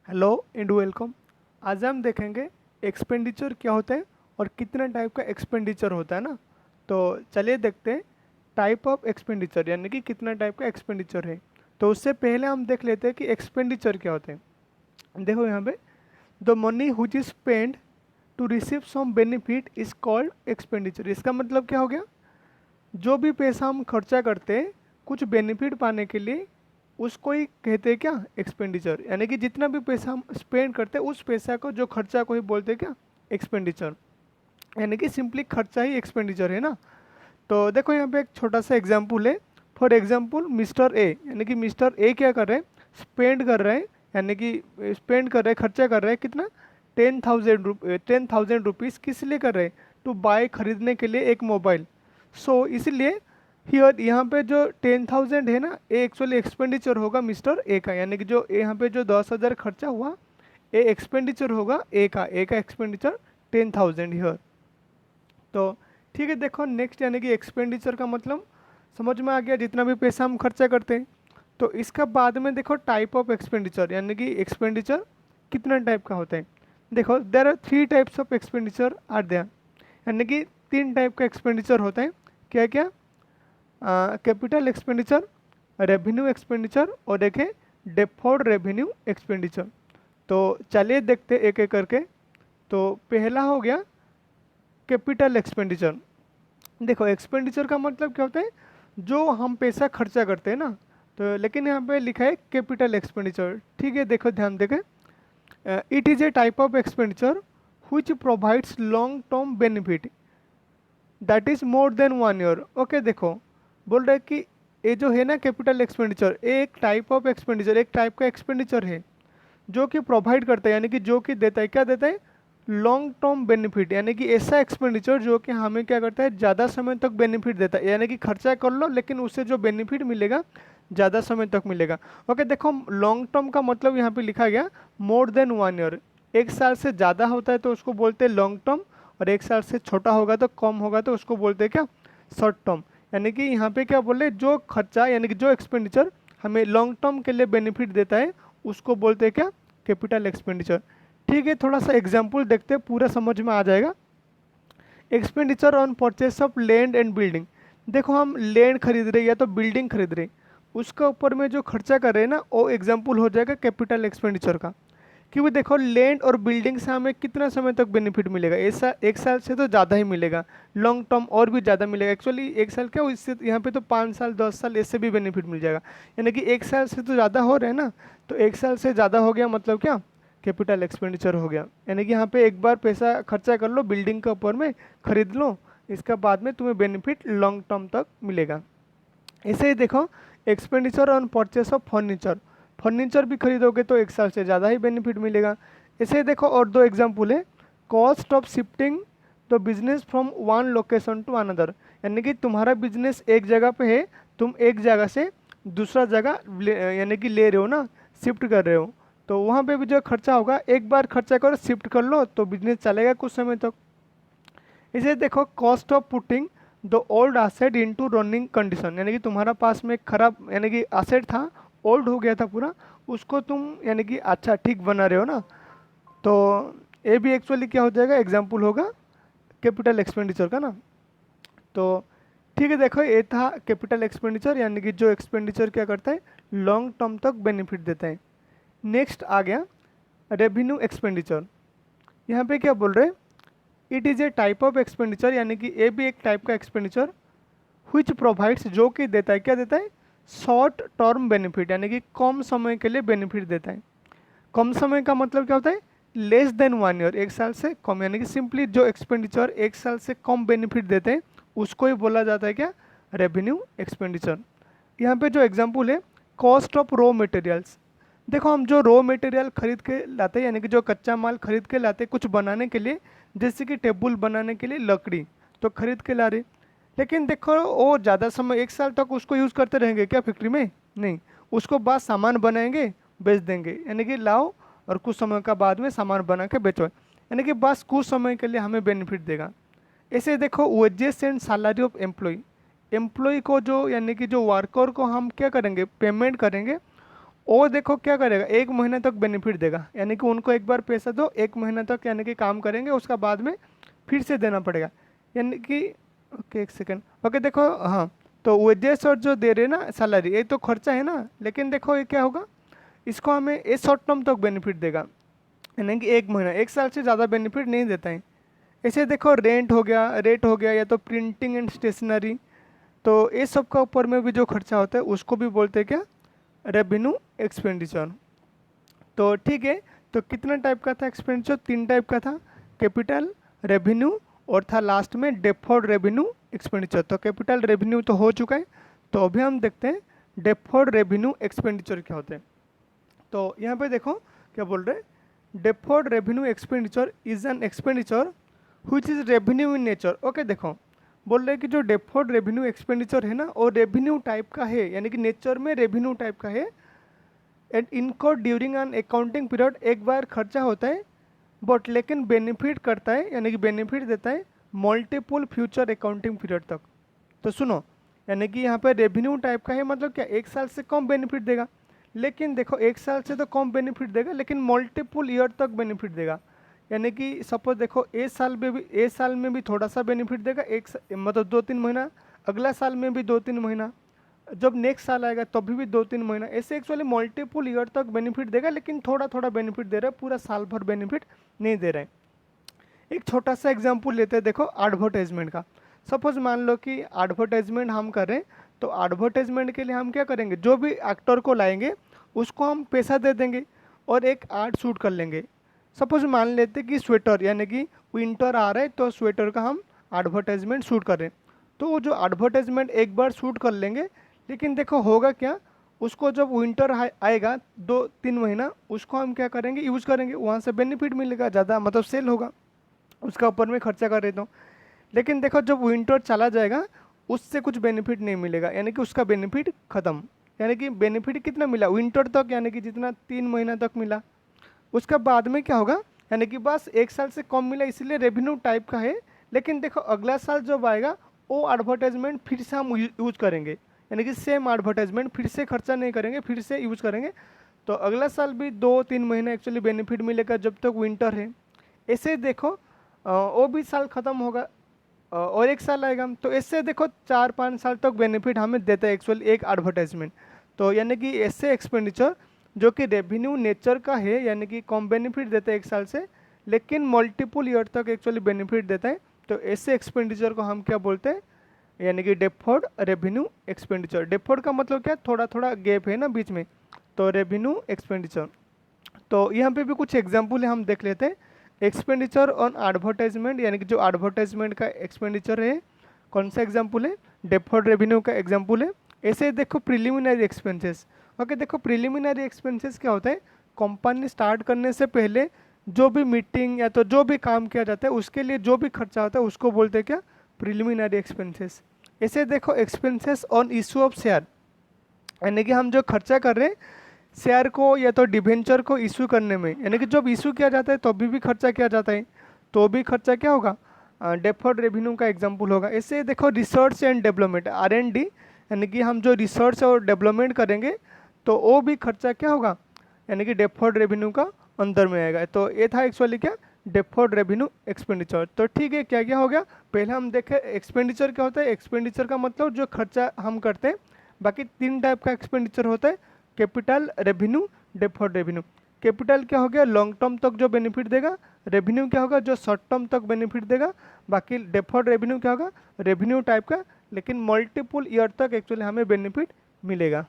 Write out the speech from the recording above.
Hello and welcome. आज हम देखेंगे एक्सपेंडिचर क्या होता है और कितना टाइप का एक्सपेंडिचर होता है ना। तो चलिए देखते हैं टाइप ऑफ एक्सपेंडिचर यानी कि कितना टाइप का एक्सपेंडिचर है। तो उससे पहले हम देख लेते हैं कि एक्सपेंडिचर क्या होते हैं। देखो यहाँ पे the money which is spend to receive some benefit is called expenditure. इसका मतलब क्या हो गया, जो भी पैसा हम खर्चा करते हैं कुछ बेनिफिट पाने के लिए उसको ही कहते हैं क्या, एक्सपेंडिचर। यानी कि जितना भी पैसा हम स्पेंड करते हैं उस पैसा को, जो खर्चा को ही बोलते हैं क्या, एक्सपेंडिचर। यानी कि सिंपली खर्चा ही एक्सपेंडिचर है ना। तो देखो यहाँ पे एक छोटा सा एग्जाम्पल है। फॉर एग्जाम्पल मिस्टर ए, यानी कि मिस्टर ए क्या कर रहे हैं, स्पेंड कर रहे हैं, यानी कि स्पेंड कर रहे हैं, खर्चा कर रहे हैं कितना, 10,000 रुपीज़ किस लिए कर रहे हैं, टू बाय, खरीदने के लिए एक मोबाइल। सो इसलिए हियर यहाँ पे जो 10,000 है ना, ये एक्चुअली एक्सपेंडिचर होगा मिस्टर ए का। यानी कि जो यहाँ पे जो 10,000 खर्चा हुआ, ये एक्सपेंडिचर होगा ए का एक्सपेंडिचर 10,000 हियर। तो ठीक है, देखो नेक्स्ट, यानी कि एक्सपेंडिचर का मतलब समझ में आ गया, जितना भी पैसा हम खर्चा करते हैं। तो इसका बाद में देखो टाइप ऑफ एक्सपेंडिचर, यानी कि एक्सपेंडिचर कितना टाइप का होता है। देखो there are 3 types of expenditure are there, यानी कि 3 टाइप का एक्सपेंडिचर होता है। क्या क्या, कैपिटल एक्सपेंडिचर, रेवेन्यू एक्सपेंडिचर और देखें डेफर्ड रेवेन्यू एक्सपेंडिचर। तो चलिए देखते एक एक करके। तो पहला हो गया कैपिटल एक्सपेंडिचर। देखो एक्सपेंडिचर का मतलब क्या होता है, जो हम पैसा खर्चा करते हैं ना। तो लेकिन यहाँ पे लिखा है कैपिटल एक्सपेंडिचर। ठीक है, देखो ध्यान देखें, it is a type of expenditure which provides long term benefit that is more than 1 year. Okay, देखो बोल रहे हैं कि ये जो है ना कैपिटल एक्सपेंडिचर, एक टाइप ऑफ एक्सपेंडिचर, एक टाइप का एक्सपेंडिचर है जो कि प्रोवाइड करता है, यानी कि जो कि देता है, क्या देता है, लॉन्ग टर्म बेनिफिट। यानी कि ऐसा एक्सपेंडिचर जो कि हमें क्या करता है, ज़्यादा समय तक बेनिफिट देता है। यानी कि खर्चा कर लो लेकिन उससे जो बेनिफिट मिलेगा ज़्यादा समय तक मिलेगा। ओके, देखो लॉन्ग टर्म का मतलब यहाँ पे लिखा गया मोर देन 1 ईयर। 1 साल से ज़्यादा होता है तो उसको बोलते हैं लॉन्ग टर्म, और 1 साल से छोटा होगा तो कम होगा तो उसको बोलते हैं क्या, शॉर्ट टर्म। यानी कि यहाँ पे क्या बोल रहे हैं, जो खर्चा यानी कि जो एक्सपेंडिचर हमें लॉन्ग टर्म के लिए बेनिफिट देता है उसको बोलते हैं क्या, कैपिटल एक्सपेंडिचर। ठीक है, थोड़ा सा एग्जाम्पल देखते हैं, पूरा समझ में आ जाएगा। Expenditure on purchase of land and building. देखो हम लैंड खरीद रहे हैं या तो बिल्डिंग खरीद रहे हैं, उसका ऊपर में जो खर्चा कर रहे हैं ना, वो एग्जाम्पल हो जाएगा कैपिटल एक्सपेंडिचर का। क्योंकि देखो लैंड और बिल्डिंग से हमें कितना समय तक बेनिफिट मिलेगा, ऐसा 1 साल से तो ज़्यादा ही मिलेगा, लॉन्ग टर्म और भी ज़्यादा मिलेगा। एक्चुअली 1 साल क्या, इससे यहाँ पे तो 5 साल 10 साल ऐसे भी बेनिफिट मिल जाएगा। यानी कि 1 साल से तो ज़्यादा हो रहे हैं ना, तो 1 साल से ज़्यादा हो गया मतलब क्या, कैपिटल एक्सपेंडिचर हो गया। यानी कि यहाँ पे एक बार पैसा खर्चा कर लो बिल्डिंग के ऊपर में, खरीद लो, इसका बाद में तुम्हें बेनिफिट लॉन्ग टर्म तक मिलेगा। ऐसे ही देखो expenditure on purchase of furniture, furniture भी खरीदोगे तो 1 साल से ज़्यादा ही बेनिफिट मिलेगा। ऐसे ही देखो और 2 एग्जाम्पल है, cost of shifting the business from one location to another. यानी कि तुम्हारा बिजनेस एक जगह पे है, तुम एक जगह से दूसरा जगह यानी कि ले रहे हो ना, शिफ्ट कर रहे हो, तो वहाँ पे भी जो खर्चा होगा, एक बार खर्चा करो शिफ्ट कर लो तो बिजनेस चलेगा कुछ समय तक। इसे देखो cost of putting the old asset into running condition. यानी कि तुम्हारा पास में खराब यानी कि एसेट था, ओल्ड हो गया था पूरा, उसको तुम यानी कि अच्छा ठीक बना रहे हो ना। तो ये भी एक्चुअली क्या हो जाएगा, एग्जाम्पल होगा कैपिटल एक्सपेंडिचर का ना। तो ठीक है, देखो ये था कैपिटल एक्सपेंडिचर, यानी कि जो एक्सपेंडिचर क्या करता है, लॉन्ग टर्म तक बेनिफिट देता है। नेक्स्ट आ गया रेवेन्यू एक्सपेंडिचर। यहाँ पे क्या बोल रहे हैं, it is a type of expenditure, यानी कि ये भी एक टाइप का एक्सपेंडिचर विच प्रोवाइड्स, जो कि देता है, क्या देता है, शॉर्ट टर्म बेनिफिट। यानी कि कम समय के लिए बेनिफिट देता है। कम समय का मतलब क्या होता है, लेस देन 1 ईयर, 1 साल से कम। यानी कि सिंपली जो एक्सपेंडिचर 1 साल से कम बेनिफिट देते हैं उसको ही बोला जाता है क्या, रेवेन्यू एक्सपेंडिचर। यहाँ पे जो एग्जाम्पल है, कॉस्ट ऑफ रॉ मटेरियल्स। देखो हम जो रॉ मटेरियल खरीद के लाते हैं, यानी कि जो कच्चा माल खरीद के लाते हैं कुछ बनाने के लिए, जैसे कि टेबल बनाने के लिए लकड़ी तो खरीद के ला रहे, लेकिन देखो वो ज़्यादा समय 1 साल तक उसको यूज़ करते रहेंगे क्या फैक्ट्री में, नहीं, उसको बाद सामान बनाएंगे बेच देंगे। यानी कि लाओ और कुछ समय का बाद में सामान बना के बेचो, यानी कि बस कुछ समय के लिए हमें बेनिफिट देगा। ऐसे देखो wages and salary of employ, employ को जो यानी कि जो वर्कर को हम क्या करेंगे, पेमेंट करेंगे, वो देखो क्या करेगा, 1 महीना तक बेनिफिट देगा, यानी कि उनको एक बार पैसा दो, 1 महीना तक यानी कि काम करेंगे, उसका बाद में फिर से देना पड़ेगा, यानी कि ओके एक सेकेंड, ओके देखो हाँ। तो वेजेस और जो दे रहे ना सैलरी, ये तो खर्चा है ना, लेकिन देखो ये क्या होगा, इसको हमें ये शॉर्ट टर्म तक बेनिफिट देगा, यानी कि 1 महीना, 1 साल से ज़्यादा बेनिफिट नहीं देता है। ऐसे देखो रेट हो गया या तो प्रिंटिंग एंड स्टेशनरी, तो ये सब का ऊपर में भी जो खर्चा होता है उसको भी बोलते हैं क्या, रेवेन्यू एक्सपेंडिचर। तो ठीक है, तो कितना टाइप का था एक्सपेंडिचर, 3 टाइप का था, कैपिटल, रेवेन्यू और था लास्ट में डेफर्ड रेवेन्यू एक्सपेंडिचर। तो कैपिटल रेवेन्यू तो हो चुका है, तो अभी हम देखते हैं डेफर्ड रेवेन्यू एक्सपेंडिचर क्या होते हैं। तो यहाँ पे देखो क्या बोल रहे हैं, deferred revenue expenditure is an expenditure which is revenue in nature. Okay देखो बोल रहे हैं कि जो डेफर्ड रेवेन्यू एक्सपेंडिचर है ना, वो रेवेन्यू टाइप का है, यानी कि नेचर में रेवेन्यू टाइप का है, एंड इनको ड्यूरिंग एन अकाउंटिंग पीरियड एक बार खर्चा होता है, बट लेकिन बेनिफिट करता है, यानी कि बेनिफिट देता है मल्टीपल फ्यूचर अकाउंटिंग पीरियड तक। तो सुनो, यानी कि यहाँ पे रेवेन्यू टाइप का है, मतलब क्या 1 साल से कम बेनिफिट देगा, लेकिन देखो 1 साल से तो कम बेनिफिट देगा, लेकिन मल्टीपल ईयर तक बेनिफिट देगा, यानी कि सपोज देखो एक साल में भी थोड़ा सा बेनिफिट देगा, मतलब 2-3 महीना, अगला साल में भी 2-3 महीना, जब नेक्स्ट साल आएगा तब भी 2-3 महीना, ऐसे एक्चुअली मल्टीपल ईयर तक बेनिफिट देगा, लेकिन थोड़ा थोड़ा बेनिफिट दे रहा है, पूरा साल भर बेनिफिट नहीं दे रहा है। एक छोटा सा एग्जांपल लेते हैं, देखो एडवर्टाइजमेंट का। सपोज मान लो कि एडवर्टाइजमेंट हम कर रहे हैं, तो एडवर्टाइजमेंट के लिए हम क्या करेंगे, जो भी एक्टर को लाएंगे उसको हम पैसा दे देंगे और एक एड शूट कर लेंगे। सपोज मान लेते हैं कि स्वेटर, यानी कि विंटर आ रहा है तो स्वेटर का हम एडवर्टाइजमेंट शूट कर रहे हैं, तो वो जो एडवर्टाइजमेंट एक बार शूट कर लेंगे, लेकिन देखो होगा क्या, उसको जब विंटर आएगा 2-3 महीना, उसको हम क्या करेंगे, यूज़ करेंगे, वहाँ से बेनिफिट मिलेगा ज़्यादा, मतलब सेल होगा, उसका ऊपर में खर्चा कर रहे तो। लेकिन देखो जब विंटर चला जाएगा उससे कुछ बेनिफिट नहीं मिलेगा, यानी कि उसका बेनिफिट ख़त्म, यानी कि बेनिफिट कितना मिला विंटर तक, यानी कि जितना 3 महीना तक मिला, उसका बाद में क्या होगा, यानी कि बस 1 साल से कम मिला, इसलिए रेवेन्यू टाइप का है। लेकिन देखो अगला साल जब आएगा वो एडवर्टाइजमेंट फिर से हम यूज करेंगे, यानी कि सेम एडवर्टाइजमेंट फिर से खर्चा नहीं करेंगे, फिर से यूज करेंगे, तो अगला साल भी 2-3 महीने एक्चुअली बेनिफिट मिलेगा जब तक विंटर है। ऐसे देखो वो भी साल ख़त्म होगा और एक साल आएगा, तो इससे देखो 4-5 साल तक बेनिफिट हमें देता है एक्चुअली एक एडवर्टाइजमेंट। तो यानी कि ऐसे एक्सपेंडिचर जो कि रेवेन्यू नेचर का है, यानी कि कम बेनिफिट देता है 1 साल से, लेकिन मल्टीपल ईयर तक एक्चुअली बेनिफिट देता है, तो ऐसे एक्सपेंडिचर को हम क्या बोलते हैं, यानी कि डेफर्ड रेवेन्यू एक्सपेंडिचर। डेफर्ड का मतलब क्या, थोड़ा थोड़ा गैप है ना बीच में, तो रेवेन्यू एक्सपेंडिचर। तो यहाँ पे भी कुछ एग्जाम्पल है, हम देख लेते हैं। एक्सपेंडिचर ऑन एडवर्टाइजमेंट, यानी कि जो एडवर्टाइजमेंट का एक्सपेंडिचर है, कौन सा एग्जाम्पल है, डेफर्ड रेवेन्यू का एग्जाम्पल है। ऐसे देखो प्रिलिमिनरी एक्सपेंसेस। ओके देखो प्रिलिमिनरी एक्सपेंसेस क्या होता है, कंपनी स्टार्ट करने से पहले जो भी मीटिंग या तो जो भी काम किया जाता है उसके लिए जो भी खर्चा होता है उसको बोलते हैं क्या, प्रिलिमिनरी एक्सपेंसेस। ऐसे देखो expenses on issue of share, यानी कि हम जो खर्चा कर रहे हैं शेयर को या तो डिवेंचर को इशू करने में, यानी कि जब इशू किया जाता है तो भी खर्चा किया जाता है, तो भी खर्चा क्या होगा, डेफर्ड रेवेन्यू का एग्जांपल होगा। ऐसे देखो रिसर्च एंड डेवलपमेंट, R&D, यानी कि हम जो रिसर्च और डेवलपमेंट करेंगे तो वो भी खर्चा क्या होगा, यानी कि डेफर्ड रेवेन्यू का अंदर में आएगा। तो ये था एक्चुअली क्या, डेफर्ड रेवेन्यू एक्सपेंडिचर। तो ठीक है, क्या क्या हो गया, पहले हम देखें एक्सपेंडिचर क्या होता है। एक्सपेंडिचर का मतलब जो खर्चा हम करते हैं। बाकी 3 टाइप का एक्सपेंडिचर होता है, capital, revenue, deferred revenue. Capital क्या हो गया, लॉन्ग टर्म तक जो बेनिफिट देगा। रेवेन्यू क्या होगा, जो शॉर्ट टर्म तक बेनिफिट देगा। बाकी डेफर्ड रेवेन्यू क्या होगा, रेवेन्यू टाइप का, लेकिन मल्टीपल ईयर तक एक्चुअली हमें बेनिफिट मिलेगा।